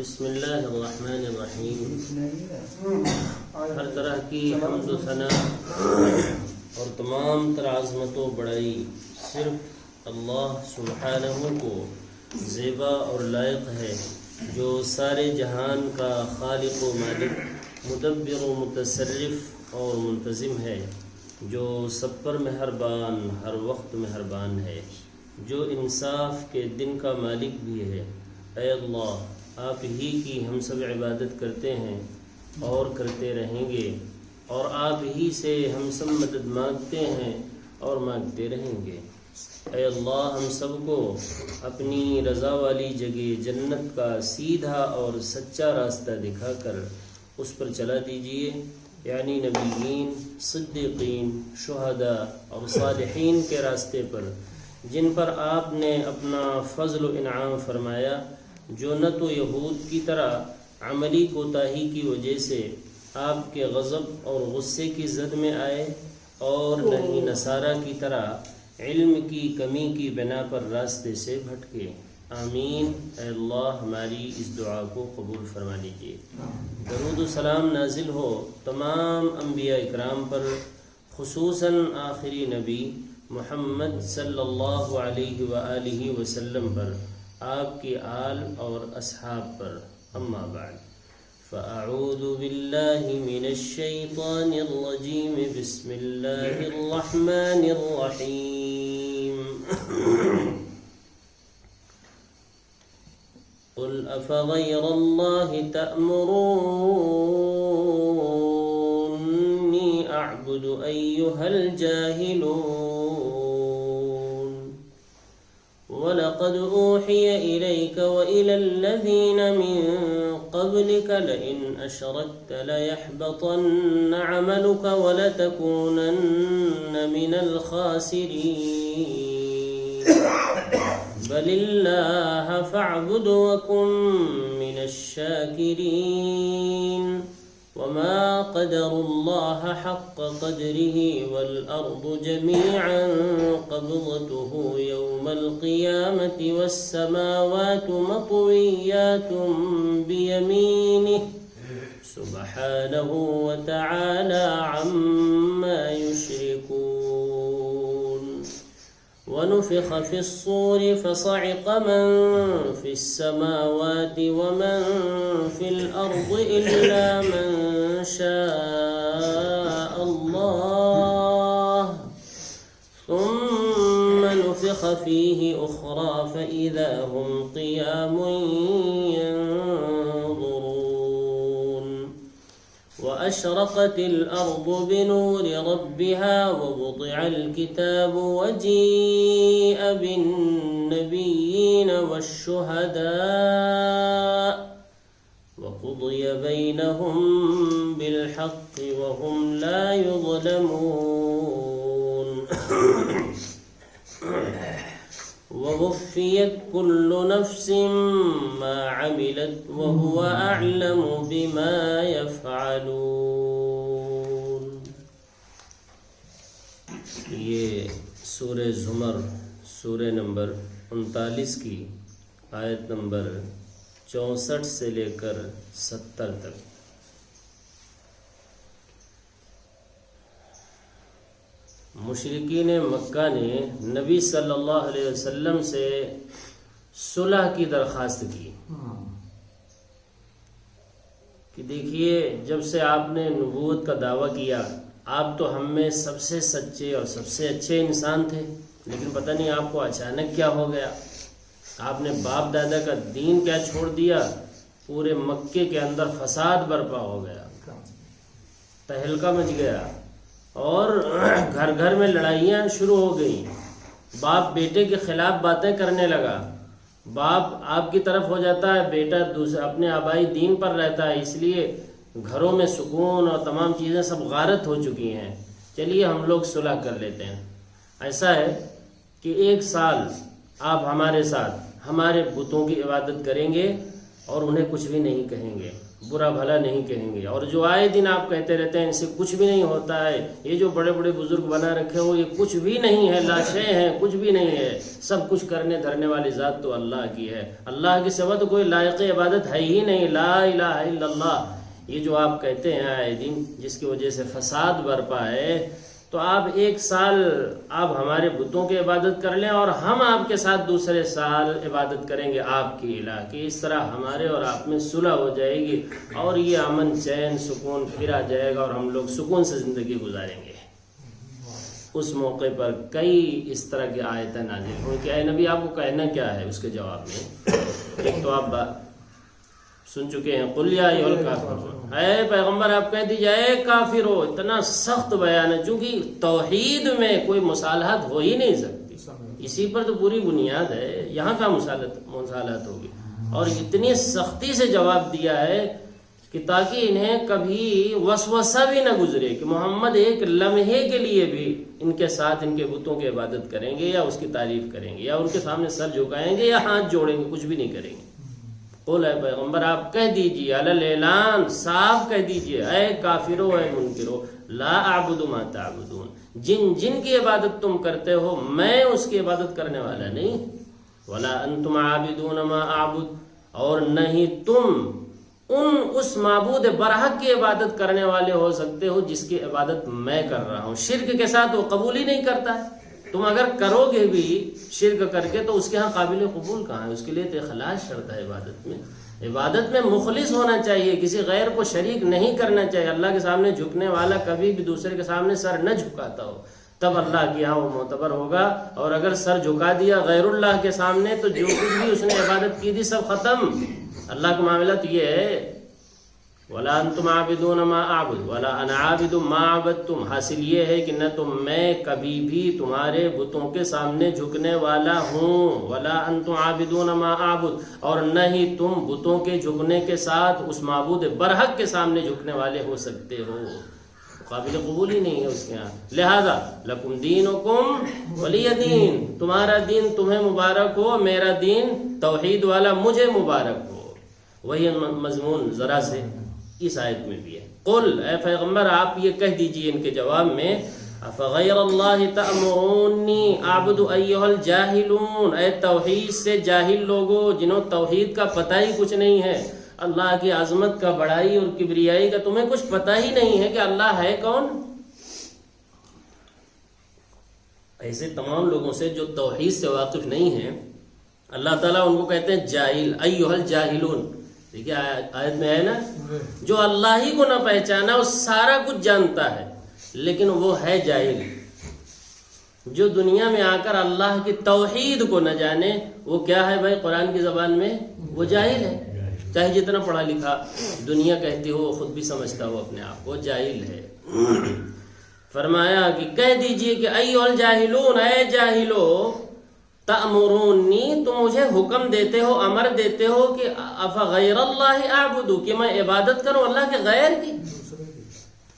بسم اللہ الرحمن الرحیم۔ ہر طرح کی حمد و ثنا اور تمام تر عظمت و بڑائی صرف اللہ سبحانہ کو زیبا اور لائق ہے، جو سارے جہان کا خالق و مالک، مدبر و متصرف اور منتظم ہے، جو سب پر مہربان، ہر وقت مہربان ہے، جو انصاف کے دن کا مالک بھی ہے۔ اے اللہ، آپ ہی کی ہم سب عبادت کرتے ہیں اور کرتے رہیں گے، اور آپ ہی سے ہم سب مدد مانگتے ہیں اور مانگتے رہیں گے۔ اے اللہ، ہم سب کو اپنی رضا والی جگہ جنت کا سیدھا اور سچا راستہ دکھا کر اس پر چلا دیجئے، یعنی نبیین، صدیقین، شہداء اور صالحین کے راستے پر، جن پر آپ نے اپنا فضل و انعام فرمایا، جو نہ تو یہود کی طرح عملی کوتاہی کی وجہ سے آپ کے غضب اور غصے کی زد میں آئے، اور نہ ہی نصارہ کی طرح علم کی کمی کی بنا پر راستے سے بھٹکے۔ آمین۔ اے اللہ، ہماری اس دعا کو قبول فرما لیجیے۔ درود و سلام نازل ہو تمام انبیاء اکرام پر، خصوصاً آخری نبی محمد صلی اللہ علیہ وآلہ وسلم پر، آپ کی آل اور اصحاب پر۔ اما بعد، فاعوذ باللہ من الشیطان الرجیم، بسم اللہ الرحمن الرحیم۔ قل افغیر اللہ تأمرونی اعبد ایہا الجاہلون، وَلَقَدْ أُوحِيَ إِلَيْكَ وَإِلَى الَّذِينَ مِن قَبْلِكَ لَئِنْ أَشْرَكْتَ لَيَحْبَطَنَّ عَمَلُكَ وَلَتَكُونَنَّ مِنَ الْخَاسِرِينَ بَلِ اللَّهَ فَاعْبُدْ وَكُن مِّنَ الشَّاكِرِينَ وَمَا قَدَرُوا اللَّهَ حَقَّ قَدْرِهِ وَالْأَرْضُ جَمِيعًا قَبْضَتُهُ يَوْمَ الْقِيَامَةِ وَالسَّمَاوَاتُ مَطْوِيَّاتٌ بِيَمِينِهِ سُبْحَانَهُ وَتَعَالَى عَمَّا يُشْرِكُونَ وَنُفِخَ فِي الصُّورِ فَصَعِقَ مَن فِي السَّمَاوَاتِ وَمَن فِي الْأَرْضِ إِلَّا مَن شَاءَ اللَّهُ ثُمَّ نُفِخَ فِيهِ أُخْرَى فَإِذَا هُمْ قِيَامٌ يَنظُرُونَ وَأَشْرَقَتِ الْأَرْضُ بِنُورِ رَبِّهَا وَوُضِعَ الْكِتَابُ وَجِيءَ بِالنَّبِيِّينَ وَالشُّهَدَاءِ وَقُضِيَ بَيْنَهُم بِالْحَقِّ وَهُمْ لَا يُظْلَمُونَ وَوُفِّيَتْ كُلُّ نَفْسٍ مَّا عَمِلَتْ وَهُوَ أَعْلَمُ بِمَا يَفْعَلُونَ۔ یہ سورہ زمر، سورہ نمبر 39 کی آیت نمبر 64 سے لے کر 70 تک۔ مشرکین مکہ نے نبی صلی اللہ علیہ وسلم سے صلح کی درخواست کی کہ دیکھیے، جب سے آپ نے نبوت کا دعویٰ کیا، آپ تو ہم میں سب سے سچے اور سب سے اچھے انسان تھے، لیکن پتہ نہیں آپ کو اچانک کیا ہو گیا، آپ نے باپ دادا کا دین کیا چھوڑ دیا، پورے مکے کے اندر فساد برپا ہو گیا، تہلکہ مچ گیا، اور گھر گھر میں لڑائیاں شروع ہو گئیں، باپ بیٹے کے خلاف باتیں کرنے لگا، باپ آپ کی طرف ہو جاتا ہے، بیٹا دوسرے اپنے آبائی دین پر رہتا ہے، اس لیے گھروں میں سکون اور تمام چیزیں سب غارت ہو چکی ہیں، چلیے ہم لوگ صلح کر لیتے ہیں۔ ایسا ہے کہ 1 سال آپ ہمارے ساتھ ہمارے بتوں کی عبادت کریں گے، اور انہیں کچھ بھی نہیں کہیں گے، برا بھلا نہیں کہیں گے، اور جو آئے دن آپ کہتے رہتے ہیں ان سے کچھ بھی نہیں ہوتا ہے، یہ جو بڑے بڑے بزرگ بنا رکھے ہو یہ کچھ بھی نہیں ہے، لاشیں ہیں، کچھ بھی نہیں ہے، سب کچھ کرنے دھرنے والی ذات تو اللہ کی ہے، اللہ کے سوا تو کوئی لائق عبادت ہے ہی نہیں، لا الہ الا اللہ، یہ جو آپ کہتے ہیں آئے دن جس کی وجہ سے فساد برپا ہے، تو آپ ایک سال آپ ہمارے بتوں کی عبادت کر لیں اور ہم آپ کے ساتھ دوسرے سال عبادت کریں گے آپ کی الہ کی، اس طرح ہمارے اور آپ میں صلح ہو جائے گی اور یہ امن چین سکون پھر آ جائے گا اور ہم لوگ سکون سے زندگی گزاریں گے۔ اس موقع پر کئی اس طرح کی آیتیں نازل ہوئی کہ اے نبی آپ کو کہنا کیا ہے اس کے جواب میں؟ ایک تو آپ سن چکے ہیں قل یا ایھا الکافرون، اے پیغمبر آپ کہہ دیجئے اے کافرو، اتنا سخت بیان ہے چونکہ توحید میں کوئی مصالحت ہو ہی نہیں سکتی، اسی پر تو پوری بنیاد ہے، یہاں کا مصالحت ہوگی، اور اتنی سختی سے جواب دیا ہے کہ تاکہ انہیں کبھی وسوسہ بھی نہ گزرے کہ محمد ایک لمحے کے لیے بھی ان کے ساتھ ان کے بتوں کی عبادت کریں گے یا اس کی تعریف کریں گے یا ان کے سامنے سر جھکائیں گے یا ہاتھ جوڑیں گے، کچھ بھی نہیں کریں گے۔ قل اے پیغمبر آپ کہہ دیجئے علی الاعلان، صاف کہہ دیجئے اے کافرو اے منکرو، لا اعبد ما تعبدون، جن جن کی عبادت تم کرتے ہو میں اس کی عبادت کرنے والا نہیں، ولا انتم عابدون ما اعبد، اور نہیں تم اس معبود برحق کی عبادت کرنے والے ہو سکتے ہو جس کی عبادت میں کر رہا ہوں، شرک کے ساتھ وہ قبول ہی نہیں کرتا ہے، تم اگر کرو گے بھی شرک کر کے تو اس کے ہاں قابل قبول کہاں ہے، اس کے لیے تو اخلاص شرط ہے عبادت میں مخلص ہونا چاہیے، کسی غیر کو شریک نہیں کرنا چاہیے، اللہ کے سامنے جھکنے والا کبھی بھی دوسرے کے سامنے سر نہ جھکاتا ہو، تب اللہ کے ہاں وہ معتبر ہوگا، اور اگر سر جھکا دیا غیر اللہ کے سامنے تو جو کچھ بھی اس نے عبادت کی تھی سب ختم۔ اللہ کا معاملہ تو یہ ہے وَلَا أَنْتُمْ عَابِدُونَ مَا أَعْبُدُ وَلَا أَنَا عَابِدٌ مَا عَبَدْتُمْ، حاصل یہ ہے کہ نہ تو میں کبھی بھی تمہارے بتوں کے سامنے جھکنے والا ہوں، وَلَا أَنْتُمْ عَابِدُونَ مَا أَعْبُدُ، اور نہ ہی تم بتوں کے جھکنے کے ساتھ اس معبود برحق کے سامنے جھکنے والے ہو سکتے ہو، قابل قبول ہی نہیں ہے اس کے ہاں، لہذا لَكُمْ دِينُكُمْ وَلِيَ دِينِ، تمہارا دین تمہیں مبارک ہو، میرا دین توحید والا مجھے مبارک ہو۔ وہی مضمون ذرا سے اس آیت میں بھی ہے، قل اے پیغمبر آپ یہ کہہ دیجئے ان کے جواب میں افغیر اللہ تأمرونی اعبد ایھا الجاہلون، اے توحید سے جاہل لوگو جنہوں توحید کا پتہ ہی کچھ نہیں ہے، اللہ کی عظمت کا بڑائی اور کبریائی کا تمہیں کچھ پتہ ہی نہیں ہے کہ اللہ ہے کون، ایسے تمام لوگوں سے جو توحید سے واقف نہیں ہیں اللہ تعالیٰ ان کو کہتے ہیں جاہل، ایھا الجاہلون، دیکھیے آیت میں ہے نا، جو اللہ ہی کو نہ پہچانا وہ سارا کچھ جانتا ہے لیکن وہ ہے جاہل، جو دنیا میں آ کر اللہ کی توحید کو نہ جانے وہ کیا ہے بھائی قرآن کی زبان میں، وہ جاہل ہے، چاہے جتنا پڑھا لکھا دنیا کہتی ہو وہ خود بھی سمجھتا ہو اپنے آپ کو جاہل ہے۔ فرمایا کہ کہہ دیجئے کہ ایھا الجاہلون، اے جاہلو، تأمرونی تم مجھے حکم دیتے ہو، امر دیتے ہو کہ افغیر اللہ اعبدو، کہ میں عبادت کروں اللہ کے غیر کی،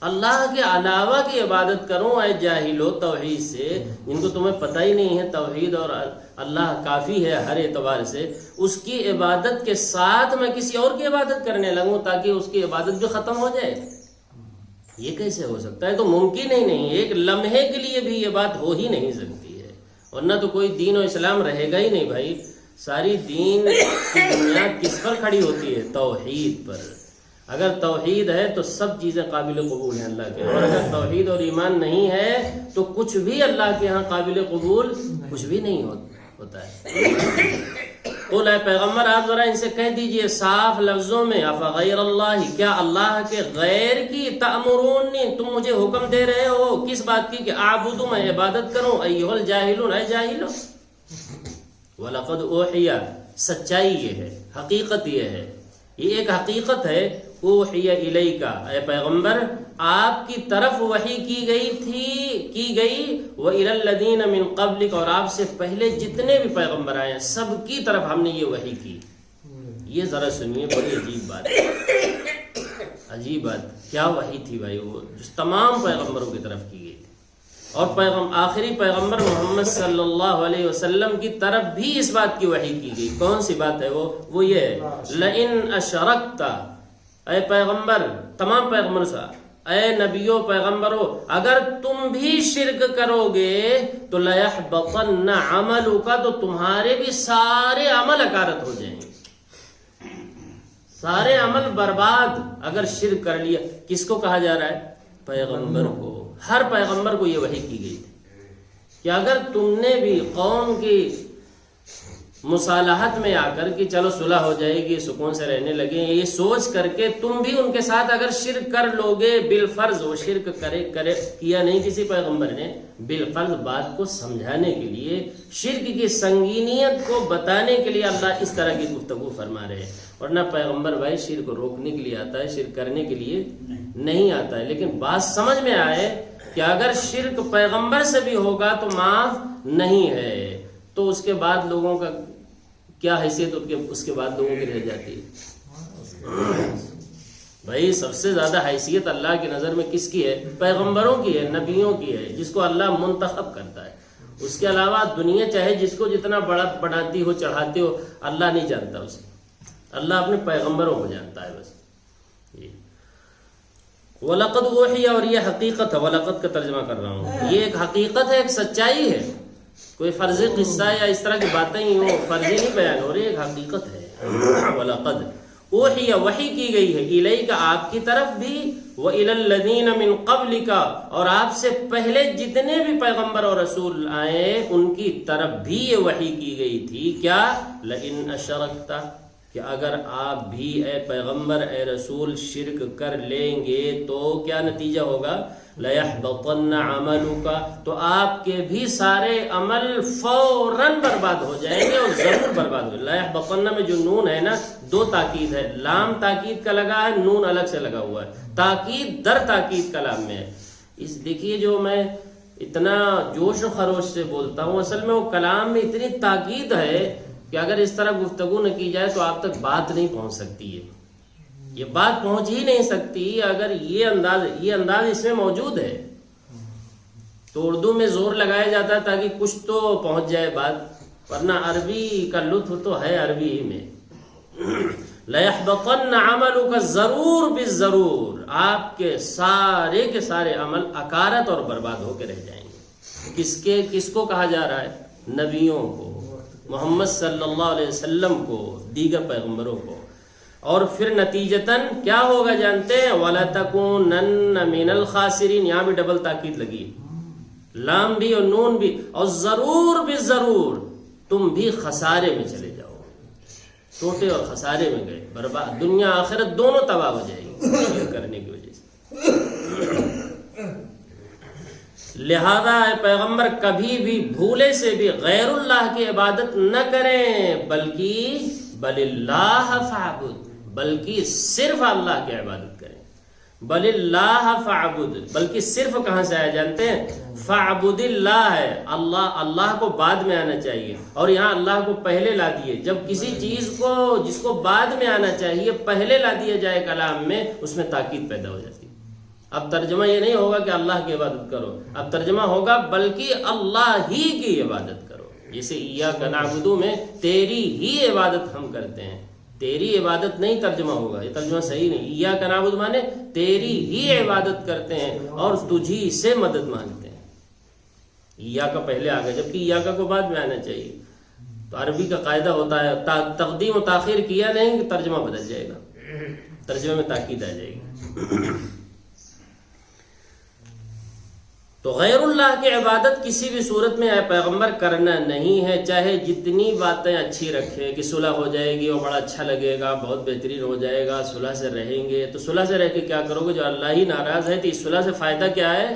اللہ کے علاوہ کی عبادت کروں، اے جاہلو توحید سے، جن کو تمہیں پتہ ہی نہیں ہے توحید اور اللہ کافی ہے ہر اعتبار سے، اس کی عبادت کے ساتھ میں کسی اور کی عبادت کرنے لگوں تاکہ اس کی عبادت بھی ختم ہو جائے، یہ کیسے ہو سکتا ہے؟ تو ممکن ہی نہیں، ایک لمحے کے لیے بھی یہ بات ہو ہی نہیں سکتی، ورنہ تو کوئی دین و اسلام رہے گا ہی نہیں بھائی، ساری دین کی بنیاد کس پر کھڑی ہوتی ہے؟ توحید پر، اگر توحید ہے تو سب چیزیں قابل قبول ہیں اللہ کے، اور اگر توحید اور ایمان نہیں ہے تو کچھ بھی اللہ کے ہاں قابل قبول کچھ بھی نہیں ہوتا ہے۔ قل اے پیغمبر آپ ذرا ان سے کہہ دیجئے صاف لفظوں میں افغیر اللہ، کیا اللہ کے غیر کی تأمرونی تم مجھے حکم دے رہے ہو، کس بات کی؟ کہ اعبدو میں عبادت کروں، ایھا الجاہلون اے جاہلو، وَلَقَدْ أُوحِيَ، سچائی یہ ہے، حقیقت یہ ہے، یہ ایک حقیقت ہے، اوحی الیک، اے پیغمبر آپ کی طرف وحی کی گئی، وَإِلَى الَّذِينَ مِن قَبْلِكَ، اور آپ سے پہلے جتنے بھی پیغمبر آئے ہیں سب کی طرف ہم نے یہ وحی کی۔ یہ ذرا سنیے، بڑی عجیب بات ہے، عجیب بات، کیا وحی تھی بھائی؟ وہ جو تمام پیغمبروں کی طرف کی گئی تھی، اور آخری پیغمبر محمد صلی اللہ علیہ وسلم کی طرف بھی اس بات کی وحی کی گئی. کون سی بات ہے وہ یہ ہے لئن اشرکت، اے پیغمبر، تمام پیغمبروں سے، اے نبیوں پیغمبروں، اگر تم بھی شرک کرو گے تو لَيَحْبَطَنَّ عَمَلُكَ، تو تمہارے بھی سارے عمل اکارت ہو جائیں گے، سارے عمل برباد. اگر شرک کر لیا، کس کو کہا جا رہا ہے؟ پیغمبر کو. ہر پیغمبر کو یہ وحی کی گئی تھی کہ اگر تم نے بھی قوم کی مصالحت میں آ کر کہ چلو صلح ہو جائے گی، سکون سے رہنے لگے، یہ سوچ کر کے تم بھی ان کے ساتھ اگر شرک کر لو گے بالفرض، وہ شرک کیا نہیں کسی پیغمبر نے، بالفرض بات کو سمجھانے کے لیے، شرک کی سنگینیت کو بتانے کے لیے اللہ اس طرح کی گفتگو فرما رہے ہیں. ورنہ پیغمبر بھائی شرک کو روکنے کے لیے آتا ہے، شرک کرنے کے لیے نہیں آتا ہے. لیکن بات سمجھ میں آئے کہ اگر شرک پیغمبر سے بھی ہوگا تو معاف نہیں ہے، تو اس کے بعد لوگوں کا کیا حیثیت اس کے بعد لوگوں کی رہ جاتی ہے؟ بھائی سب سے زیادہ حیثیت اللہ کی نظر میں کس کی ہے؟ پیغمبروں کی ہے، نبیوں کی ہے، جس کو اللہ منتخب کرتا ہے. اس کے علاوہ دنیا چاہے جس کو جتنا بڑا بناتی ہو، چڑھاتی ہو، اللہ نہیں جانتا اسے. اللہ اپنے پیغمبروں کو جانتا ہے بس. وَلَقَدْ وُحِيَ، اور یہ حقیقت ہے، وَلَقَدْ کا ترجمہ کر رہا ہوں، یہ ایک حقیقت ہے، ایک سچائی ہے. کوئی فرضی قصہ یا اس طرح کی باتیں ہی وہ فرضی نہیں بیان ہو رہی، ایک حقیقت ہے. وَلَقَدْ وُحِيَ، وحی کی گئی ہے، الیک، آپ کی طرف بھی، وَإِلَى الَّذِينَ مِن قَبْلِكَ، اور آپ سے پہلے جتنے بھی پیغمبر اور رسول آئے ان کی طرف بھی یہ وحی کی گئی تھی. کیا؟ لَإِنْ أَشْرَكْتَ، کہ اگر آپ بھی اے پیغمبر اے رسول شرک کر لیں گے تو کیا نتیجہ ہوگا؟ لَيَحْبَطَنَّ عَمَلُكَ، تو آپ کے بھی سارے عمل فوراً برباد ہو جائیں گے، اور ضرور برباد ہو جائیں گے. لَيَحْبَطَنَّ میں جو نون ہے نا، دو تاکید ہے، لام تاکید کا لگا ہے، نون الگ سے لگا ہوا ہے، تاکید در تاکید کلام میں ہے. دیکھیے جو میں اتنا جوش و خروش سے بولتا ہوں، اصل میں وہ کلام میں اتنی تاکید ہے کہ اگر اس طرح گفتگو نہ کی جائے تو آپ تک بات نہیں پہنچ سکتی ہے. یہ بات پہنچ ہی نہیں سکتی اگر یہ انداز اس میں موجود ہے. تو اردو میں زور لگایا جاتا ہے تاکہ کچھ تو پہنچ جائے بات، ورنہ عربی کا لطف تو ہے عربی ہی میں. لَيَحْبَطَنَّ عَمَلُكَ، ضرور بالضرور آپ کے سارے عمل اکارت اور برباد ہو کے رہ جائیں گے. کس کو کہا جا رہا ہے؟ نبیوں کو، محمد صلی اللہ علیہ وسلم کو، دیگر پیغمبروں کو. اور پھر نتیجتاً کیا ہوگا جانتے ہیں؟ وَلَتَكُونَنَّ مِنَ الْخَاسِرِينَ، یہاں بھی ڈبل تاکید لگی، لام بھی اور نون بھی. اور ضرور بالضرور تم بھی خسارے میں چلے جاؤ، ٹوٹے اور خسارے میں گئے، برباد، دنیا آخرت دونوں تباہ ہو جائے گی شرک کرنے کی وجہ سے. لہذا اے پیغمبر کبھی بھی بھولے سے بھی غیر اللہ کی عبادت نہ کریں، بل اللہ فاعبد، بلکہ صرف اللہ کی عبادت کریں. بل اللہ فاعبد، بلکہ صرف کہاں سے آیا جانتے ہیں؟ فاعبد اللہ ہے، اللہ کو بعد میں آنا چاہیے، اور یہاں اللہ کو پہلے لا دیے. جب کسی چیز کو جس کو بعد میں آنا چاہیے پہلے لا دیا جائے کلام میں، اس میں تاکید پیدا ہو جاتی ہے. اب ترجمہ یہ نہیں ہوگا کہ اللہ کی عبادت کرو، اب ترجمہ ہوگا بلکہ اللہ ہی کی عبادت کرو. جیسے ایاک نعبد میں تیری ہی عبادت ہم کرتے ہیں، تیری عبادت نہیں ترجمہ ہوگا، یہ ترجمہ صحیح نہیں. ایاک نعبد مانے تیری ہی عبادت کرتے ہیں اور تجھی سے مدد مانگتے ہیں. ایاک پہلے آ گیا جبکہ ایاک کو بعد میں آنا چاہیے. تو عربی کا قاعدہ ہوتا ہے تقدیم و تاخیر کیا نہیں کہ ترجمہ بدل جائے گا، ترجمے میں تاکید آ جائے گی. تو غیر اللہ کی عبادت کسی بھی صورت میں اے پیغمبر کرنا نہیں ہے، چاہے جتنی باتیں اچھی رکھیں کہ صلح ہو جائے گی اور بڑا اچھا لگے گا، بہت بہترین ہو جائے گا، صلح سے رہیں گے. تو صلح سے رہ کے کیا کرو گے؟ جو اللہ ہی ناراض ہے تو اس صلح سے فائدہ کیا ہے؟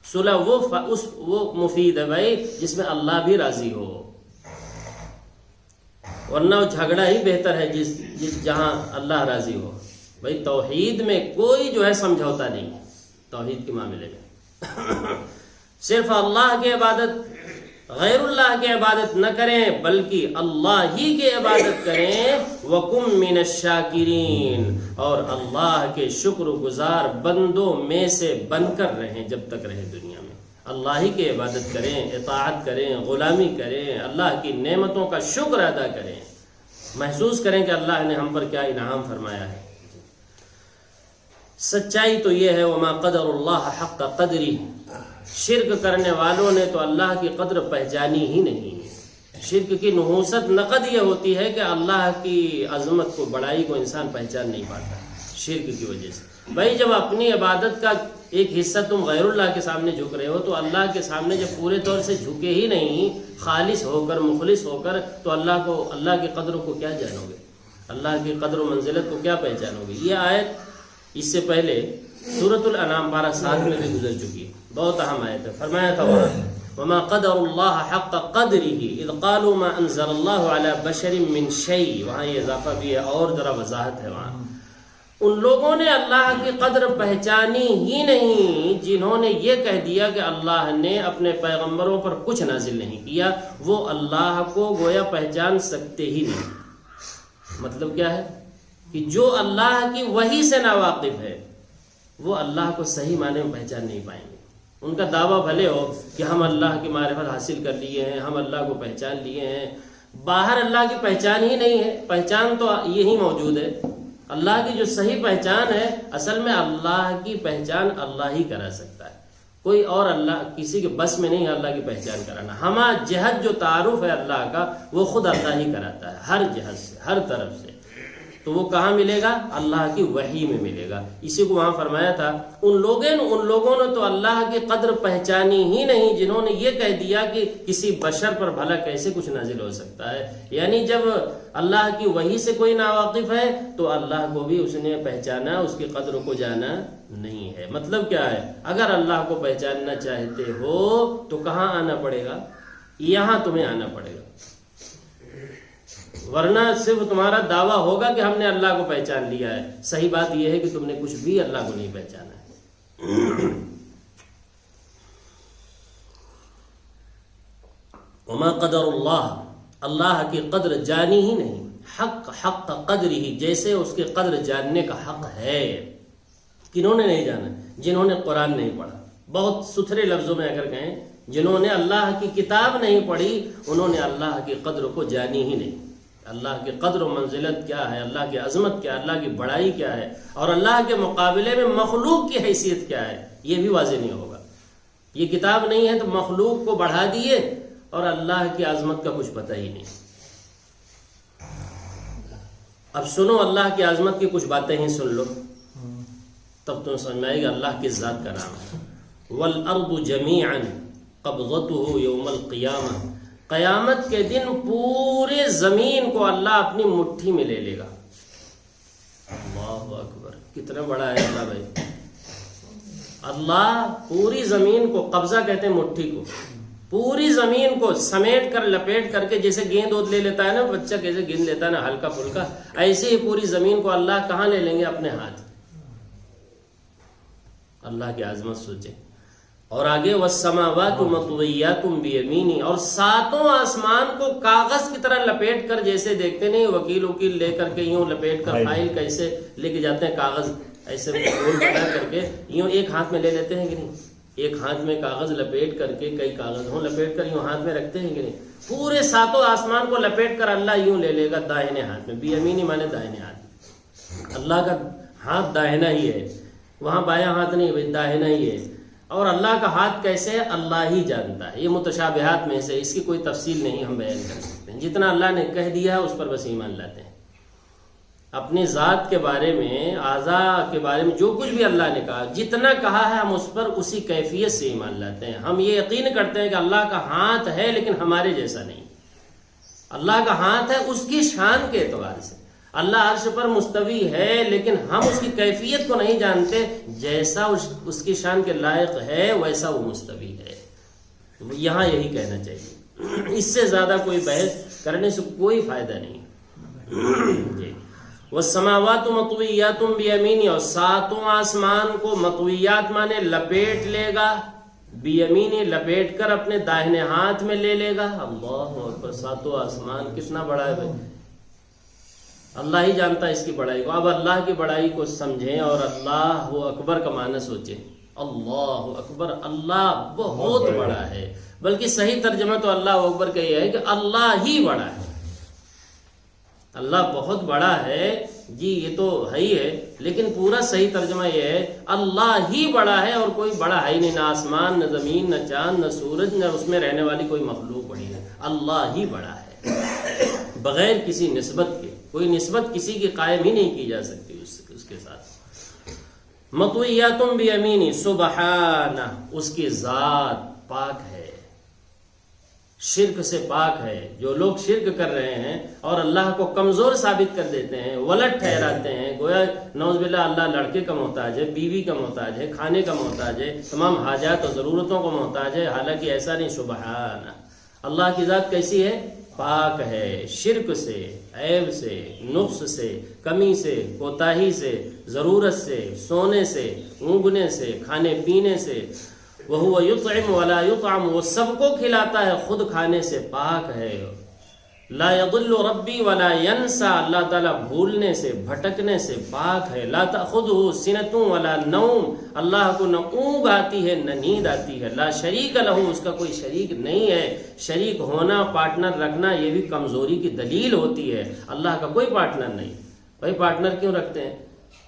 صلح وہ مفید ہے بھائی جس میں اللہ بھی راضی ہو، ورنہ وہ جھگڑا ہی بہتر ہے جس جہاں اللہ راضی ہو. بھائی توحید میں کوئی جو ہے سمجھوتا نہیں، توحید کے معاملے میں صرف اللہ کی عبادت، غیر اللہ کی عبادت نہ کریں بلکہ اللہ ہی کی عبادت کریں. وَكُمْ مِنَ الشَّاكِرِينَ، اور اللہ کے شکر گزار بندوں میں سے بن کر رہیں جب تک رہیں دنیا میں. اللہ ہی کی عبادت کریں، اطاعت کریں، غلامی کریں، اللہ کی نعمتوں کا شکر ادا کریں، محسوس کریں کہ اللہ نے ہم پر کیا انعام فرمایا ہے۔ سچائی تو یہ ہے وما قدر اللہ حق قدری، شرک کرنے والوں نے تو اللہ کی قدر پہچانی ہی نہیں ہے۔ شرک کی نحوست نقد یہ ہوتی ہے کہ اللہ کی عظمت کو، بڑائی کو انسان پہچان نہیں پاتا شرک کی وجہ سے۔ بھائی جب اپنی عبادت کا ایک حصہ تم غیر اللہ کے سامنے جھک رہے ہو تو اللہ کے سامنے جب پورے طور سے جھکے ہی نہیں، خالص ہو کر، مخلص ہو کر، تو اللہ کی قدروں کو کیا جانو گے؟ اللہ کی قدر و منزلت کو کیا پہچانو گے؟ یہ آیت اس سے پہلے سورۃ الانعام 12:7 میں بھی گزر چکی ہے، بہت اہم آیت ہے۔ فرمایا تھا وما قدر اللہ حق قدره اذ قالوا ما انزل اللہ علی بشر من شیء، وہاں یہ اضافہ بھی ہے اور ذرا وضاحت ہے وہاں۔ ان لوگوں نے اللہ کی قدر پہچانی ہی نہیں جنہوں نے یہ کہہ دیا کہ اللہ نے اپنے پیغمبروں پر کچھ نازل نہیں کیا، وہ اللہ کو گویا پہچان سکتے ہی نہیں۔ مطلب کیا ہے کہ جو اللہ کی وحی سے ناواقف ہے وہ اللہ کو صحیح معنی میں پہچان نہیں پائیں گے۔ ان کا دعویٰ بھلے ہو کہ ہم اللہ کی معرفت حاصل کر لیے ہیں، ہم اللہ کو پہچان لیے ہیں، باہر اللہ کی پہچان ہی نہیں ہے۔ پہچان تو یہی موجود ہے، اللہ کی جو صحیح پہچان ہے، اصل میں اللہ کی پہچان اللہ ہی کرا سکتا ہے، کوئی اور اللہ کسی کے بس میں نہیں ہے اللہ کی پہچان کرانا۔ ہما جہت جو تعارف ہے اللہ کا وہ خود اللہ ہی کراتا ہے، ہر جہت سے، ہر طرف سے۔ تو وہ کہاں ملے گا؟ اللہ کی وحی میں ملے گا۔ اسی کو وہاں فرمایا تھا ان لوگوں نے تو اللہ کی قدر پہچانی ہی نہیں جنہوں نے یہ کہہ دیا کہ کسی بشر پر بھلا کیسے کچھ نازل ہو سکتا ہے۔ یعنی جب اللہ کی وحی سے کوئی ناواقف ہے تو اللہ کو بھی اس نے پہچانا، اس کی قدر کو جانا نہیں ہے۔ مطلب کیا ہے؟ اگر اللہ کو پہچاننا چاہتے ہو تو کہاں آنا پڑے گا؟ یہاں تمہیں آنا پڑے گا، ورنہ صرف تمہارا دعویٰ ہوگا کہ ہم نے اللہ کو پہچان لیا ہے، صحیح بات یہ ہے کہ تم نے کچھ بھی اللہ کو نہیں پہچانا ہے۔ وما قدر اللہ، اللہ کی قدر جانی ہی نہیں، حق قدر ہی، جیسے اس کے قدر جاننے کا حق ہے۔ کنہوں نے نہیں جانا؟ جنہوں نے قرآن نہیں پڑھا۔ بہت ستھرے لفظوں میں اگر کہیں، جنہوں نے اللہ کی کتاب نہیں پڑھی انہوں نے اللہ کی قدر کو جانی ہی نہیں۔ اللہ کی قدر و منزلت کیا ہے، اللہ کی عظمت کیا ہے، اللہ کی بڑائی کیا ہے، اور اللہ کے مقابلے میں مخلوق کی حیثیت کیا ہے، یہ بھی واضح نہیں ہوگا۔ یہ کتاب نہیں ہے تو مخلوق کو بڑھا دیے اور اللہ کی عظمت کا کچھ پتہ ہی نہیں۔ اب سنو اللہ کی عظمت کی کچھ باتیں ہی سن لو تب تم سمجھ میں آئے گا اللہ کی ذات کا نام ہے۔ والارض جميعا قبضته يوم القیامہ، قیامت کے دن پورے زمین کو اللہ اپنی مٹھی میں لے لے گا۔ اللہ اکبر، کتنا بڑا ہے اللہ بھائی۔ اللہ پوری زمین کو، قبضہ کہتے ہیں مٹھی کو، پوری زمین کو سمیٹ کر لپیٹ کر کے، جیسے گیند وود لے لیتا ہے نا بچہ، کیسے گیند لیتا ہے نا ہلکا پھلکا، ایسے ہی پوری زمین کو اللہ کہاں لے لیں گے؟ اپنے ہاتھ۔ اللہ کی عظمت سوچیں۔ اور آگے والسماوات مطویات بیمینی، اور ساتوں آسمان کو کاغذ کی طرح لپیٹ کر، جیسے دیکھتے نہیں وکیل لے کر کے یوں لپیٹ کر فائل کیسے لے کے جاتے ہیں، کاغذ ایسے گول بنا کر کے یوں ایک ہاتھ میں لے لیتے ہیں کہ نہیں؟ ایک ہاتھ میں کاغذ لپیٹ کر کے، کئی کاغذ ہوں لپیٹ کر یوں ہاتھ میں رکھتے ہیں کہ نہیں؟ پورے ساتوں آسمان کو لپیٹ کر اللہ یوں لے لے گا داہنے ہاتھ میں۔ بیمینی مانے داہنے ہاتھ، اللہ کا ہاتھ داہنا ہی ہے، وہاں بایاں ہاتھ نہیں بھائی، داہنا ہی ہے۔ اور اللہ کا ہاتھ کیسے ہے اللہ ہی جانتا ہے۔ یہ متشابہات میں سے، اس کی کوئی تفصیل نہیں ہم بیان کر سکتے ہیں، جتنا اللہ نے کہہ دیا ہے اس پر بس ایمان لاتے ہیں۔ اپنی ذات کے بارے میں، اعضاء کے بارے میں جو کچھ بھی اللہ نے کہا، جتنا کہا ہے ہم اس پر اسی کیفیت سے ایمان لاتے ہیں۔ ہم یہ یقین کرتے ہیں کہ اللہ کا ہاتھ ہے لیکن ہمارے جیسا نہیں۔ اللہ کا ہاتھ ہے اس کی شان کے اعتبار سے، اللہ عرش پر مستوی ہے لیکن ہم اس کی کیفیت کو نہیں جانتے، جیسا اس کی شان کے لائق ہے ویسا وہ مستوی ہے۔ یہاں یہی کہنا چاہیے، اس سے زیادہ کوئی بحث کرنے سے کوئی فائدہ نہیں جی۔ والسماوات مطویات بیمینی، اور ساتوں آسمان کو مطویات مانے لپیٹ لے گا، بیمینی لپیٹ کر اپنے داہنے ہاتھ میں لے لے گا۔ اللہ اکبر، ساتوں آسمان کتنا بڑا ہے بھائی، اللہ ہی جانتا ہے اس کی بڑائی کو۔ اب اللہ کی بڑائی کو سمجھیں اور اللہ وہ اکبر کا معنی سوچیں اللہ اکبر، اللہ بہت بڑا ہے، بلکہ صحیح ترجمہ تو اللہ اکبر کا یہ ہے کہ اللہ ہی بڑا ہے، اللہ بہت بڑا ہے جی، یہ تو ہے ہی ہے، لیکن پورا صحیح ترجمہ یہ ہے اللہ ہی بڑا ہے اور کوئی بڑا ہے ہی نہیں، نہ آسمان، نہ زمین، نہ چاند، نہ سورج، نہ اس میں رہنے والی کوئی مخلوق بڑی ہے، اللہ ہی بڑا ہے، بغیر کسی نسبت کے، کوئی نسبت کسی کی قائم ہی نہیں کی جا سکتی اس کے ساتھ۔ مطویاتم بیمینی، سبحانہ، اس کی ذات پاک ہے، شرک سے پاک ہے۔ جو لوگ شرک کر رہے ہیں اور اللہ کو کمزور ثابت کر دیتے ہیں، ولد ٹھہراتے ہیں، گویا نعوذ باللہ اللہ لڑکے کا محتاج ہے، بیوی کا محتاج ہے، کھانے کا محتاج ہے، تمام حاجات اور ضرورتوں کو محتاج ہے، حالانکہ ایسا نہیں۔ سبحانہ، اللہ کی ذات کیسی ہے؟ پاک ہے، شرک سے، عیب سے، نقص سے، کمی سے، کوتاہی سے، ضرورت سے، سونے سے، اونگنے سے، کھانے پینے سے۔ وَهُوَ يُطْعِمُ وَلَا يُطْعَمُ، وہ سب کو کھلاتا ہے، خود کھانے سے پاک ہے۔ لا يضل ربی ولا ينسى، اللہ تعالیٰ بھولنے سے، بھٹکنے سے پاک ہے۔ لا تأخذه سنة ولا نوم، اللہ کو نہ اونگ آتی ہے نہ نیند آتی ہے۔ لا شریک لہ، اس کا کوئی شریک نہیں ہے۔ شریک ہونا، پارٹنر رکھنا، یہ بھی کمزوری کی دلیل ہوتی ہے۔ اللہ کا کوئی پارٹنر نہیں۔ بھائی پارٹنر کیوں رکھتے ہیں؟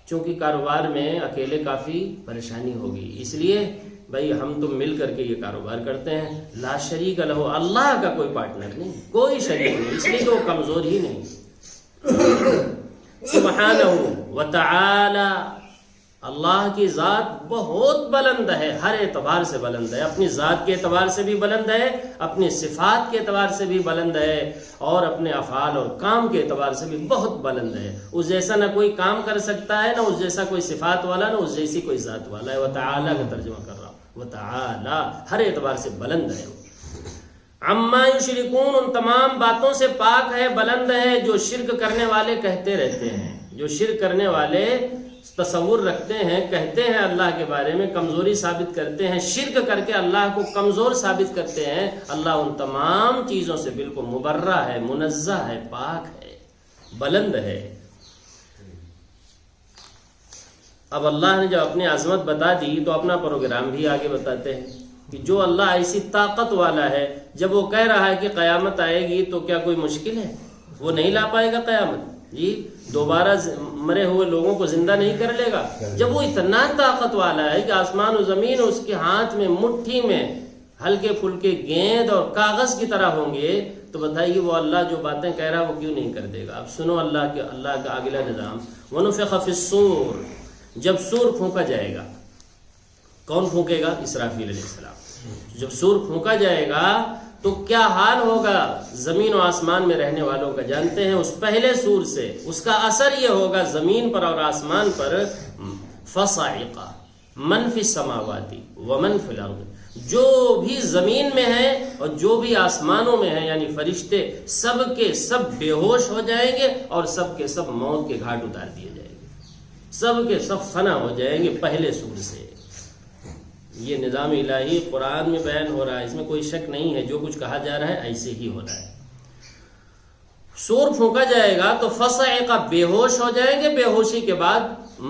چونکہ کاروبار میں اکیلے کافی پریشانی ہوگی، اس لیے بھائی ہم تم مل کر کے یہ کاروبار کرتے ہیں۔ لا شریک لہ، اللہ کا کوئی پارٹنر نہیں، کوئی شریک نہیں، اس لیے کہ وہ کمزور ہی نہیں۔ سبحانہ وتعالی، اللہ کی ذات بہت بلند ہے، ہر اعتبار سے بلند ہے، اپنی ذات کے اعتبار سے بھی بلند ہے، اپنی صفات کے اعتبار سے بھی بلند ہے، اور اپنے افعال اور کام کے اعتبار سے بھی بہت بلند ہے۔ اس جیسا نہ کوئی کام کر سکتا ہے، نہ اس جیسا کوئی صفات والا، نہ اس جیسی کوئی ذات والا ہے۔ وتعالی کا ترجمہ کر رہا ہوں، وتعالی ہر اعتبار سے بلند ہے۔ عما یشرکون، ان تمام باتوں سے پاک ہے، بلند ہے جو شرک کرنے والے کہتے رہتے ہیں، جو شرک کرنے والے تصور رکھتے ہیں، کہتے ہیں اللہ کے بارے میں، کمزوری ثابت کرتے ہیں، شرک کر کے اللہ کو کمزور ثابت کرتے ہیں۔ اللہ ان تمام چیزوں سے بالکل مبرہ ہے، منزہ ہے، پاک ہے، بلند ہے۔ اب اللہ نے جب اپنی عظمت بتا دی تو اپنا پروگرام بھی آگے بتاتے ہیں کہ جو اللہ ایسی طاقت والا ہے، جب وہ کہہ رہا ہے کہ قیامت آئے گی تو کیا کوئی مشکل ہے؟ وہ نہیں لا پائے گا قیامت جی، دوبارہ مرے ہوئے لوگوں کو زندہ نہیں کر لے گا؟ جب وہ اتنا طاقت والا ہے کہ آسمان و زمین اس کے ہاتھ میں، مٹھی میں ہلکے پھلکے گیند اور کاغذ کی طرح ہوں گے، تو بتائیے وہ اللہ جو باتیں کہہ رہا ہے وہ کیوں نہیں کر دے گا؟ اب سنو اللہ کا اگلا نظام۔ وَنُفِخَ فِي الصُّورِ، جب سور پھونکا جائے گا، کون پھونکے گا؟ اسرافیل علیہ السلام۔ جب سور پھونکا جائے گا تو کیا حال ہوگا زمین و آسمان میں رہنے والوں کا؟ جانتے ہیں اس پہلے سور سے اس کا اثر یہ ہوگا زمین پر اور آسمان پر، فَصَعِقَ مَنْ فِي السَّمَاوَاتِ وَمَنْ فِي الْأَرْضِ، جو بھی زمین میں ہے اور جو بھی آسمانوں میں ہے، یعنی فرشتے، سب کے سب بے ہوش ہو جائیں گے اور سب کے سب موت کے گھاٹ اتار دیے جائیں گے، سب کے سب فنا ہو جائیں گے پہلے سور سے۔ یہ نظام الہی قرآن میں بیان ہو رہا ہے، اس میں کوئی شک نہیں ہے، جو کچھ کہا جا رہا ہے ایسے ہی ہو رہا ہے۔ سور پھونکا جائے گا تو فصعق، بے ہوش ہو جائیں گے، بے ہوشی کے بعد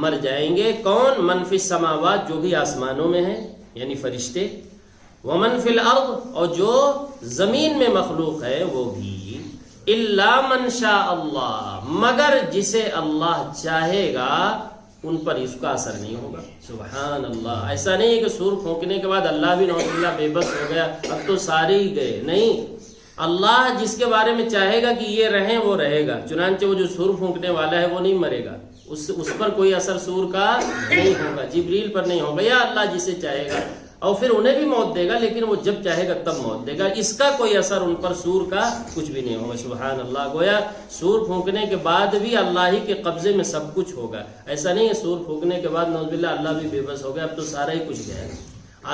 مر جائیں گے۔ کون؟ من فی السماوات، جو بھی آسمانوں میں ہیں یعنی فرشتے، ومن فی الارض، اور جو زمین میں مخلوق ہے وہ بھی، الا من شاء اللہ، مگر جسے اللہ چاہے گا ان پر اس کا اثر نہیں ہوگا۔ سبحان اللہ، ایسا نہیں ہے کہ سور پھونکنے کے بعد اللہ بھی نعوذ باللہ بے بس ہو گیا، اب تو سارے ہی گئے، نہیں، اللہ جس کے بارے میں چاہے گا کہ یہ رہیں وہ رہے گا۔ چنانچہ وہ جو سور پھونکنے والا ہے وہ نہیں مرے گا، اس پر کوئی اثر سور کا نہیں ہوگا، جبریل پر نہیں ہوگا، یا اللہ جسے چاہے گا، اور پھر انہیں بھی موت دے گا، لیکن وہ جب چاہے گا تب موت دے گا، اس کا کوئی اثر ان پر سور کا کچھ بھی نہیں ہوگا۔ سبحان اللہ، گویا سور پھونکنے کے بعد بھی اللہ ہی کے قبضے میں سب کچھ ہوگا، ایسا نہیں ہے سور پھونکنے کے بعد نعوذ باللہ اللہ بھی بے بس ہو گیا، اب تو سارا ہی کچھ گیا،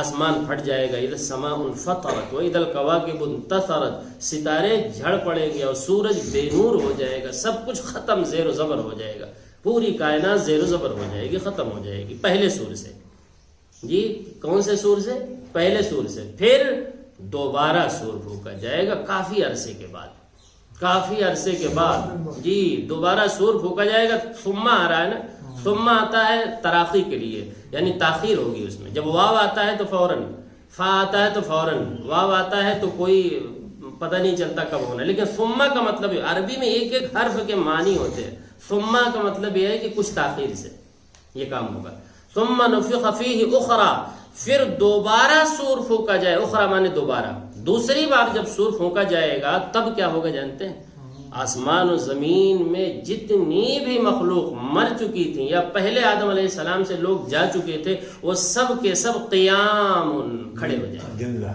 آسمان پھٹ جائے گا، اذا السماء انفطرت واذا الكواكب انتثرت، ستارے جھڑ پڑیں گے اور سورج بے نور ہو جائے گا، سب کچھ ختم، زیر و زبر ہو جائے گا، پوری کائنات زیر و زبر ہو جائے گی، ختم ہو جائے گی پہلے سور سے جی۔ کون سے سور سے؟ پہلے سور سے۔ پھر دوبارہ سور پھونکا جائے گا کافی عرصے کے بعد، کافی عرصے کے بعد جی دوبارہ سور پھونکا جائے گا. ثم آ رہا ہے نا, ثم آتا ہے تراخی کے لیے, یعنی تاخیر ہوگی اس میں. جب واو آتا ہے تو فوراً, فا آتا ہے تو فوراً, واو آتا ہے تو کوئی پتہ نہیں چلتا کب ہونا. لیکن ثم کا مطلب ہے, عربی میں ایک ایک حرف کے معنی ہوتے ہیں. ثم کا مطلب یہ ہے کہ کچھ تاخیر سے یہ کام ہوگا. ثم نفخ فیہ اخرى, پھر دوبارہ سور پھونکا جائے. اخرى مانے دوبارہ, دوسری بار جب سور پھونکا جائے گا تب کیا ہوگا جانتے ہیں؟ آسمان و زمین میں جتنی بھی مخلوق مر چکی تھی یا پہلے آدم علیہ السلام سے لوگ جا چکے تھے, وہ سب کے سب قیام کھڑے ہو جائیں گے.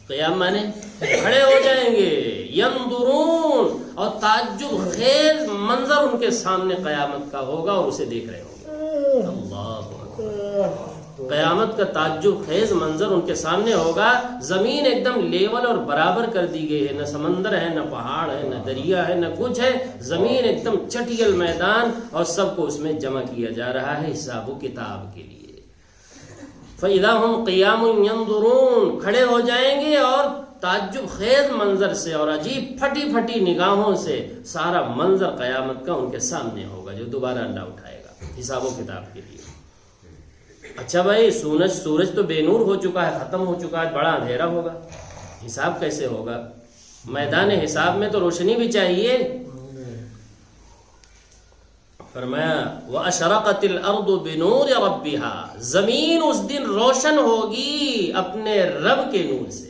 قیام مانے کھڑے ہو جائیں گے. ینظرون, اور تعجب خیز منظر ان کے سامنے قیامت کا ہوگا اور اسے دیکھ رہے ہوں گے. اللہ اکبر. قیامت کا تعجب خیز منظر ان کے سامنے ہوگا. زمین ایک دم لیول اور برابر کر دی گئی ہے, نہ سمندر ہے, نہ پہاڑ ہے, نہ دریا ہے, نہ کچھ ہے. زمین ایک دم چٹیل میدان, اور سب کو اس میں جمع کیا جا رہا ہے حساب و کتاب کے لیے. فَإِذَا هُمْ قِيَامٌ يَنظُرُونَ, کھڑے ہو جائیں گے اور تعجب خیز منظر سے اور عجیب پھٹی پھٹی نگاہوں سے سارا منظر قیامت کا ان کے سامنے ہوگا, جو دوبارہ اللہ اٹھائے گا حساب و کتاب کے لیے. اچھا بھائی, سورج تو بے نور ہو چکا ہے, ختم ہو چکا ہے, بڑا اندھیرا ہوگا, حساب کیسے ہوگا؟ میدان حساب میں تو روشنی بھی چاہیے. فرمایا وَأَشْرَقَتِ الْأَرْضُ بِنُورِ رَبِّهَا, زمین اس دن روشن ہوگی اپنے رب کے نور سے.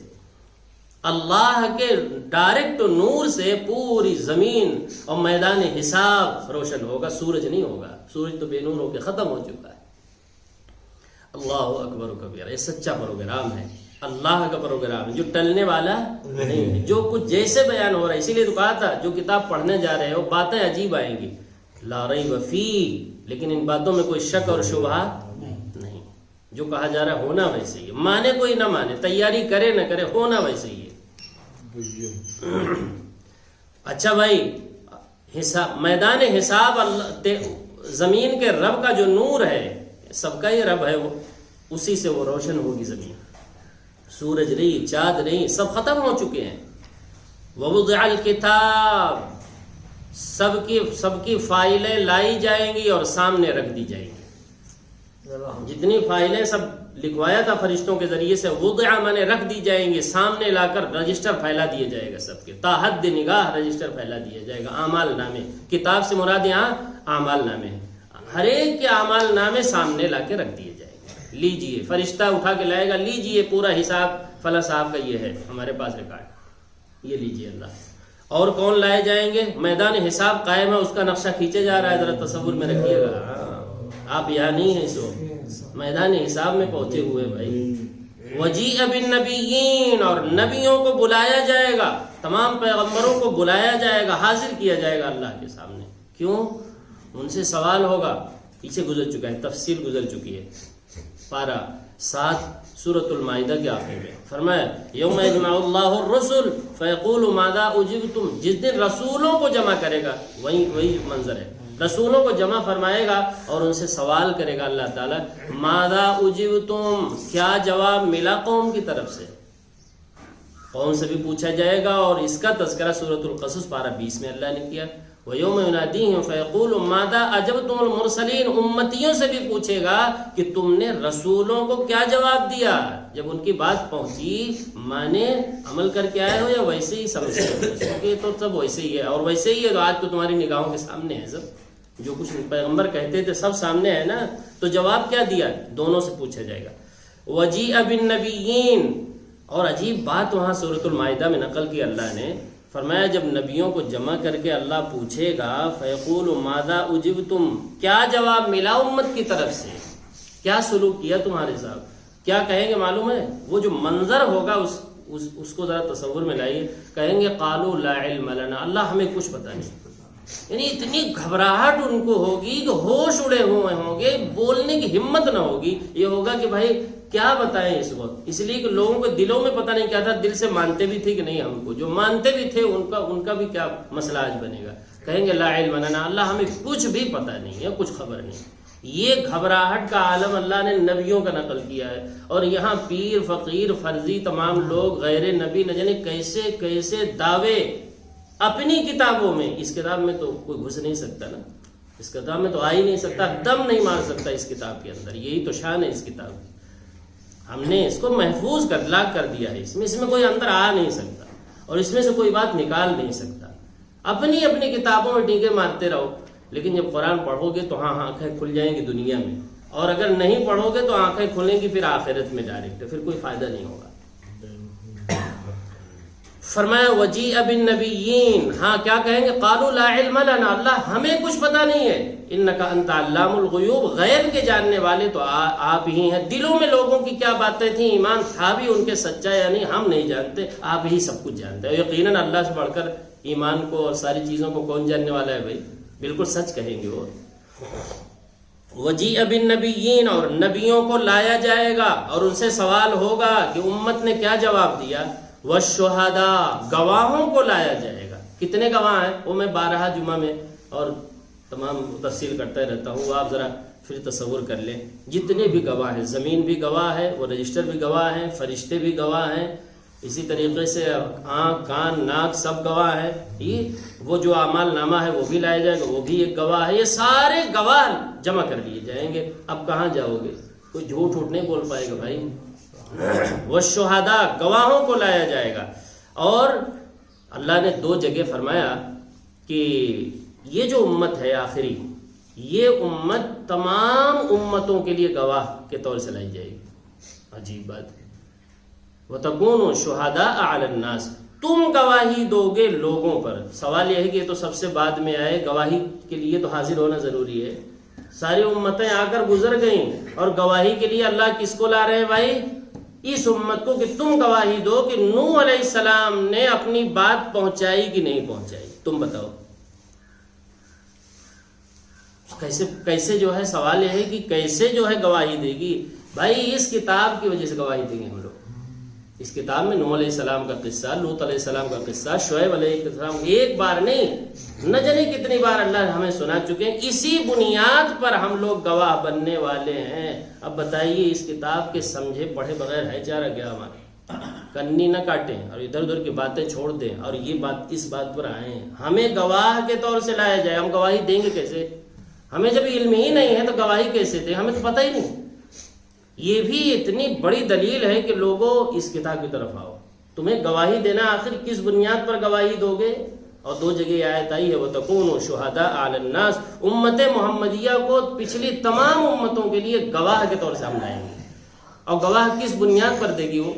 اللہ کے ڈائریکٹ نور سے پوری زمین اور میدان حساب روشن ہوگا, سورج نہیں ہوگا. سورج تو بے نور ہو کے ختم ہو چکا ہے. اللہ اکبر و کبیر. یہ سچا پروگرام ہے, اللہ کا پروگرام ہے جو ٹلنے والا نہیں ہے. جو کچھ جیسے بیان ہو رہا ہے, اسی لیے تو کہا تھا جو کتاب پڑھنے جا رہے ہو باتیں عجیب آئیں گی, لا ریب فی, لیکن ان باتوں میں کوئی شک اور شبہ نہیں. جو کہا جا رہا ہے ہونا ویسے ہی ہے, مانے کوئی نہ مانے, تیاری کرے نہ کرے, ہونا ویسے ہی ہے. اچھا بھائی, حساب, میدان حساب, زمین کے رب کا جو نور ہے, سب کا یہ رب ہے, وہ اسی سے وہ روشن ہوگی زمین. سورج نہیں, چاند نہیں, سب ختم ہو چکے ہیں. ووضع الکتاب, سب کی فائلیں لائی جائیں گی اور سامنے رکھ دی جائیں گی. جتنی فائلیں سب لکھوایا تھا فرشتوں کے ذریعے سے, وضع مانے رکھ دی جائیں گی, سامنے لا کر رجسٹر پھیلا دیا جائے گا. سب کے تاحد نگاہ رجسٹر پھیلا دیا جائے گا. اعمال نامے, کتاب سے مراد یہاں اعمال نامے ہیں. ہر ایک کے اعمال نامے سامنے لا کے رکھ دیے جائیں گے. لیجئے, فرشتہ اٹھا کے لائے گا, لیجئے پورا حساب فلاں صاحب کا یہ ہے, ہمارے پاس ریکارڈ, یہ لیجئے اللہ. اور کون لائے جائیں گے؟ میدان حساب قائم ہے, اس کا نقشہ کھینچے جا رہا ہے, ذرا تصور میں رکھیے گا. آپ یہاں نہیں ہیں, سو میدان حساب میں پہنچے ہوئے بھائی. وجیء بالنبیین, اور نبیوں کو بلایا جائے گا, تمام پیغمبروں کو بلایا جائے گا, حاضر کیا جائے گا اللہ کے سامنے. کیوں؟ ان سے سوال ہوگا. پیچھے گزر چکا ہے, تفصیل گزر چکی ہے. پارہ 7 سورۃ المائدہ کے آخر میں فرمایا یوم یجمع اللہ الرسل فیقول ماذا اجبتم, جس دن رسولوں کو جمع کرے گا, وہی منظر ہے, رسولوں کو جمع فرمائے گا اور ان سے سوال کرے گا اللہ تعالیٰ, ماذا اجبتم, کیا جواب ملا قوم کی طرف سے. قوم سے بھی پوچھا جائے گا, اور اس کا تذکرہ سورۃ القصص پارہ 20 میں اللہ نے کیا. وَيَوْمَ يُنَادِيهِمْ فَيَقُولُ مَاذَا أَجَبْتُمُ الْمُرْسَلِينَ, امتیوں سے بھی پوچھے گا کہ تم نے رسولوں کو کیا جواب دیا. جب ان کی بات پہنچی, مانے عمل کر کے آئے ہو یا ویسے ہی سمجھتے ہو, کہ تو سب ویسے ہی ہے, اور ویسے ہی ہے تو آج تو تمہاری نگاہوں کے سامنے ہے سب, جو کچھ پیغمبر کہتے تھے سب سامنے ہے نا, تو جواب کیا دیا, دونوں سے پوچھا جائے گا. وَجِيءَ بِالنَّبِيِّينَ, اور عجیب بات وہاں سورۃ المائدہ میں نقل کی اللہ نے, فرمایا جب نبیوں کو جمع کر کے اللہ پوچھے گا, فیقول ماذا اجبتم, کیا جواب ملا امت کی طرف سے, کیا سلوک کیا تمہارے ساتھ, کیا کہیں گے معلوم ہے؟ وہ جو منظر ہوگا اس کو ذرا تصور میں لائیے. کہیں گے قالوا لا علم لنا, اللہ ہمیں کچھ پتہ نہیں. یعنی اتنی گھبراہٹ ان کو ہوگی کہ ہوش اڑے ہوئے ہوں گے, بولنے کی ہمت نہ ہوگی. یہ ہوگا کہ بھائی کیا بتائیں اس وقت, اس لیے کہ لوگوں کو دلوں میں پتہ نہیں کیا تھا, دل سے مانتے بھی تھے کہ نہیں ہم کو, جو مانتے بھی تھے ان کا بھی کیا مسئلہ آج بنے گا. کہیں گے لا علم لنا, اللہ ہمیں کچھ بھی پتہ نہیں ہے, کچھ خبر نہیں. یہ گھبراہٹ کا عالم اللہ نے نبیوں کا نقل کیا ہے. اور یہاں پیر فقیر فرضی تمام لوگ غیر نبی نہ جانے کیسے کیسے دعوے اپنی کتابوں میں، اس کتاب میں تو کوئی گھس نہیں سکتا نا، اس کتاب میں تو آ ہی نہیں سکتا، دم نہیں مار سکتا اس کتاب کے اندر. یہی تو شان ہے اس کتاب کی. ہم نے اس کو محفوظ کر لاک کر دیا ہے، اس میں کوئی اندر آ نہیں سکتا اور اس میں سے کوئی بات نکال نہیں سکتا. اپنی اپنی کتابوں میں ٹینکے مارتے رہو، لیکن جب قرآن پڑھو گے تو ہاں آنکھیں کھل جائیں گی دنیا میں، اور اگر نہیں پڑھو گے تو آنکھیں کھلیں گی پھر آخرت میں ڈائریکٹ، پھر کوئی فائدہ نہیں ہوگا. فرمایا وجیء بالنبیین، ہاں کیا کہیں گے؟ قالوا لا علم لنا، اللہ ہمیں کچھ پتا نہیں ہے. انک انت علام الغیوب، غیب کے جاننے والے تو آپ ہی ہیں. دلوں میں لوگوں کی کیا باتیں تھیں، ایمان تھا بھی ان کے سچا یا نہیں ہم نہیں جانتے، آپ ہی سب کچھ جانتے ہیں. یقیناً اللہ سے بڑھ کر ایمان کو اور ساری چیزوں کو کون جاننے والا ہے بھائی؟ بالکل سچ کہیں گے وہ. وجیء بالنبیین، اور نبیوں کو لایا جائے گا اور ان سے سوال ہوگا کہ امت نے کیا جواب دیا. والشہداء، گواہوں کو لایا جائے گا. کتنے گواہ ہیں وہ میں 12 جمعہ میں اور تمام تفصیل کرتا رہتا ہوں، آپ ذرا پھر تصور کر لیں. جتنے بھی گواہ ہیں، زمین بھی گواہ ہے، وہ رجسٹر بھی گواہ ہیں، فرشتے بھی گواہ ہیں، اسی طریقے سے آنکھ کان ناک سب گواہ ہے. یہ وہ جو اعمال نامہ ہے وہ بھی لایا جائے گا، وہ بھی ایک گواہ ہے. یہ سارے گواہ جمع کر لیے جائیں گے. اب کہاں جاؤ گے؟ کوئی جھوٹ اٹھ نہیں بول پائے گا بھائی. والشہداء، گواہوں کو لایا جائے گا. اور اللہ نے 2 جگہ فرمایا کہ یہ جو امت ہے آخری، یہ امت تمام امتوں کے لیے گواہ کے طور سے لائی جائے گی. عجیب بات ہے. وَتَكُونُوا شُهَدَاءَ عَلَى النَّاسِ، تم گواہی دو گے لوگوں پر. سوال یہ ہے کہ یہ تو سب سے بعد میں آئے، گواہی کے لیے تو حاضر ہونا ضروری ہے. ساری امتیں آ کر گزر گئیں اور گواہی کے لیے اللہ کس کو لا رہے ہیں بھائی؟ اس امت کو، کہ تم گواہی دو کہ نوح علیہ السلام نے اپنی بات پہنچائی کہ نہیں پہنچائی. تم بتاؤ کیسے جو ہے، سوال یہ ہے کہ کیسے جو ہے گواہی دے گی بھائی؟ اس کتاب کی وجہ سے گواہی دیں گے ہم لوگ. اس کتاب میں نوح علیہ السلام کا قصہ، لوط علیہ السلام کا قصہ، شعیب علیہ السلام، ایک بار نہیں نہ جانے کتنی بار اللہ ہمیں سنا چکے ہیں. اسی بنیاد پر ہم لوگ گواہ بننے والے ہیں. اب بتائیے اس کتاب کے سمجھے پڑھے بغیر ہے چارہ کیا ہمارا؟ کنی نہ کاٹیں اور ادھر ادھر کی باتیں چھوڑ دیں اور یہ بات اس بات پر آئے ہیں. ہمیں گواہ کے طور سے لایا جائے. ہم گواہی دیں گے کیسے؟ ہمیں جب علم ہی نہیں ہے تو گواہی کیسے دیں؟ ہمیں تو پتہ ہی نہیں. یہ بھی اتنی بڑی دلیل ہے کہ لوگوں اس کتاب کی طرف آؤ. تمہیں گواہی دینا آخر کس بنیاد پر گواہی دو گے؟ اور 2 جگہ آیت آئی ہے وَتَكُونُوا شُهَدَاءَ عَلَى النَّاسِ، امت محمدیہ کو پچھلی تمام امتوں کے لیے گواہ کے طور سے ہم لائیں گے. اور گواہ کس بنیاد پر دے گی وہ؟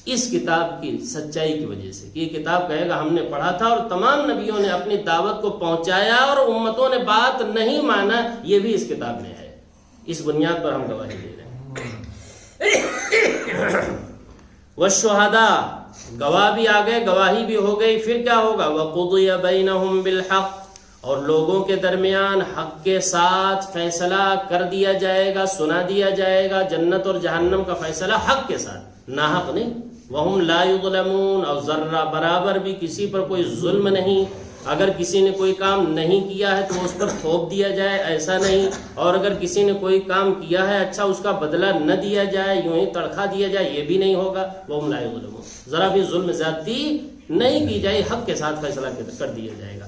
اس کتاب کی سچائی کی وجہ سے. کہ یہ کتاب کہے گا ہم نے پڑھا تھا اور تمام نبیوں نے اپنی دعوت کو پہنچایا اور امتوں نے بات نہیں مانا، یہ بھی اس کتاب میں ہے. اس بنیاد پر ہم گواہی دے رہے ہیں. والشہداء، گواہ بھی آ گئے، گواہی بھی ہو گئی. پھر کیا ہوگا؟ وَقُضِيَ بَيْنَهُمْ بِالْحَقِّ، اور لوگوں کے درمیان حق کے ساتھ فیصلہ کر دیا جائے گا، سنا دیا جائے گا. جنت اور جہنم کا فیصلہ حق کے ساتھ، ناحق نہیں. وَهُمْ لَا يُظْلَمُونَ، اور ذرہ برابر بھی کسی پر کوئی ظلم نہیں. اگر کسی نے کوئی کام نہیں کیا ہے تو اس پر تھوپ دیا جائے، ایسا نہیں. اور اگر کسی نے کوئی کام کیا ہے اچھا، اس کا بدلہ نہ دیا جائے، یوں ہی تڑکھا دیا جائے، یہ بھی نہیں ہوگا. وَهُمْ لَا يُظْلَمُونَ، ذرا بھی ظلم زیادتی نہیں کی جائے، حق کے ساتھ فیصلہ کر دیا جائے گا.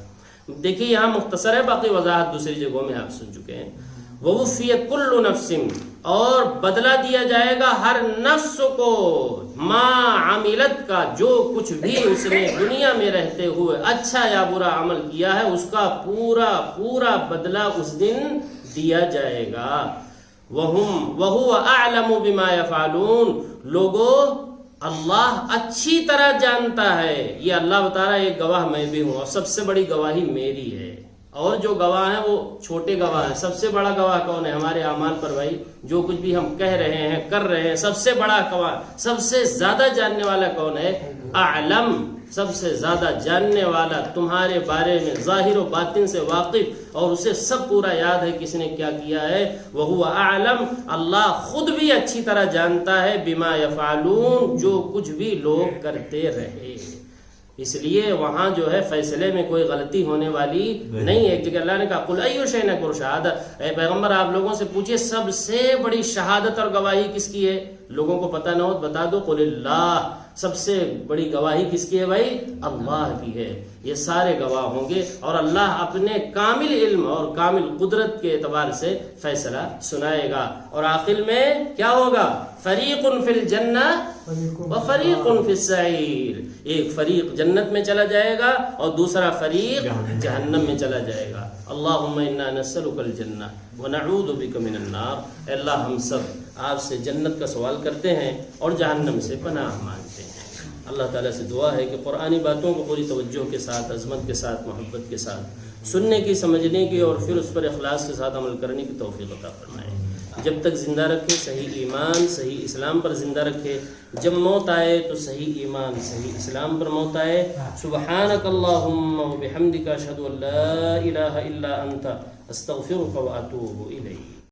دیکھیے یہاں مختصر ہے، باقی وضاحت دوسری جگہوں میں آپ سن چکے ہیں. وَوُفِّيَتْ كُلُّ نَفْسٍ، اور بدلہ دیا جائے گا ہر نفس کو، ما عملت کا، جو کچھ بھی اس نے دنیا میں رہتے ہوئے اچھا یا برا عمل کیا ہے اس کا پورا پورا بدلہ اس دن دیا جائے گا. وَهُوَ أَعْلَمُ بِمَا يَفْعَلُونَ، لوگوں اللہ اچھی طرح جانتا ہے. یہ اللہ بتا رہا ہے ایک گواہ میں بھی ہوں اور سب سے بڑی گواہی میری ہے. اور جو گواہ ہیں وہ چھوٹے گواہ ہیں. سب سے بڑا گواہ کون ہے ہمارے اعمال پر بھائی؟ جو کچھ بھی ہم کہہ رہے ہیں کر رہے ہیں، سب سے بڑا گواہ، سب سے زیادہ جاننے والا کون ہے؟ اعلم، سب سے زیادہ جاننے والا، تمہارے بارے میں ظاہر و باطن سے واقف، اور اسے سب پورا یاد ہے کس نے کیا کیا ہے. وَهُوَ أَعْلَمُ، اللہ خود بھی اچھی طرح جانتا ہے، بما يفعلون، جو کچھ بھی لوگ کرتے رہے. اس لیے وہاں جو ہے فیصلے میں کوئی غلطی ہونے والی نہیں ہے. ایک جگہ اللہ نے کہا قُلْ أَيُّ شَيْءٍ أَكْبَرُ شَهَادَةً، اے پیغمبر آپ لوگوں سے پوچھئے سب سے بڑی شہادت اور گواہی کس کی ہے؟ لوگوں کو پتہ نہ ہو بتا دو قل اللہ، سب سے بڑی گواہی کس کی ہے بھائی؟ اللہ کی ہے، یہ سارے گواہ ہوں گے اور اللہ اپنے کامل علم اور کامل قدرت کے اعتبار سے فیصلہ سنائے گا، اور آخر میں کیا ہوگا؟ فریق فی الجنہ وفریق فی السعیر، ایک فریق جنت میں چلا جائے گا اور دوسرا فریق جہنم میں چلا جائے گا۔ اللہم انا نسألک الجنہ ونعوذ بک من النار، اے اللہ ہم سب آپ سے جنت کا سوال کرتے ہیں اور جہنم سے پناہ مانگتے ہیں۔ اللہ تعالیٰ سے دعا ہے کہ قرآنی باتوں کو پوری توجہ کے ساتھ، عظمت کے ساتھ، محبت کے ساتھ سننے کی، سمجھنے کی اور پھر اس پر اخلاص کے ساتھ عمل کرنے کی توفیق عطا فرمائے۔ جب تک زندہ رکھے صحیح ایمان، صحیح اسلام پر زندہ رکھے، جب موت آئے تو صحیح ایمان، صحیح اسلام پر موت آئے۔ سبحانک اللہم و بحمدک اشہد ان لا الہ الا انت استغفرک و اتوب الیک۔